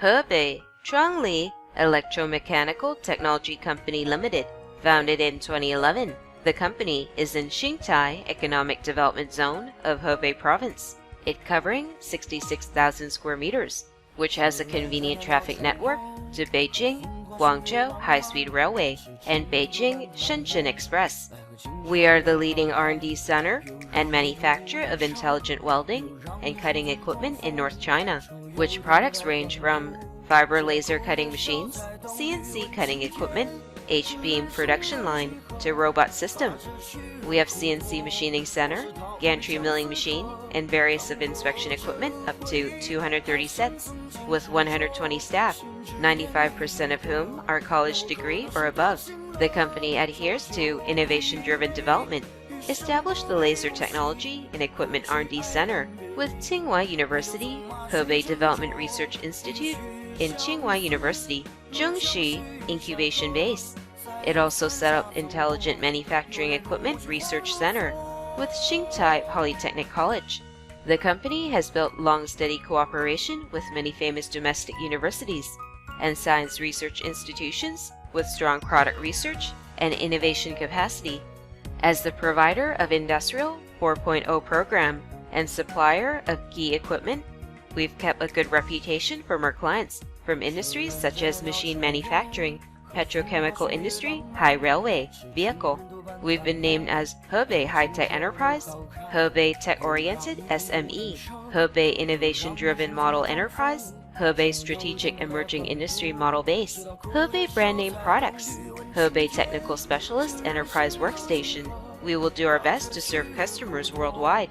Hebei Canlee Electromechanical Technology Company Ltd. Founded in 2011, the company is in Xingtai Economic Development Zone of Hebei Province, it covering 66,000 square meters, which has a convenient traffic network to Beijing, Guangzhou High-Speed Railway, and Beijing-Shenzhen Express. We are the leading R&D center and manufacturer of intelligent welding and cutting equipment in North China, which products range from fiber laser cutting machines, CNC cutting equipment, H-beam production line, to robot system. We have CNC machining center, gantry milling machine, and various of inspection equipment up to 230 sets, with 120 staff, 95% of whom are college degree or above. The company adheres to innovation-driven development, established the Laser Technology and Equipment R&D Center with Tsinghua University, Hebei Development Research Institute, in Tsinghua University, Zhengxi Incubation Base. It also set up Intelligent Manufacturing Equipment Research Center with Xingtai Polytechnic College. The company has built long steady cooperation with many famous domestic universities and science research institutions with strong product research and innovation capacity. As the provider of Industrial 4.0 program and supplier of key equipment, we've kept a good reputation from our clients from industries such as machine manufacturing, petrochemical industry, high railway, vehicle. We've been named as Hebei High-Tech Enterprise, Hebei Tech-Oriented SME, Hebei Innovation-Driven Model Enterprise, Hebei Strategic Emerging Industry Model Base, Hebei Brand Name Products, Hebei Technical Specialist Enterprise Workstation. We will do our best to serve customers worldwide.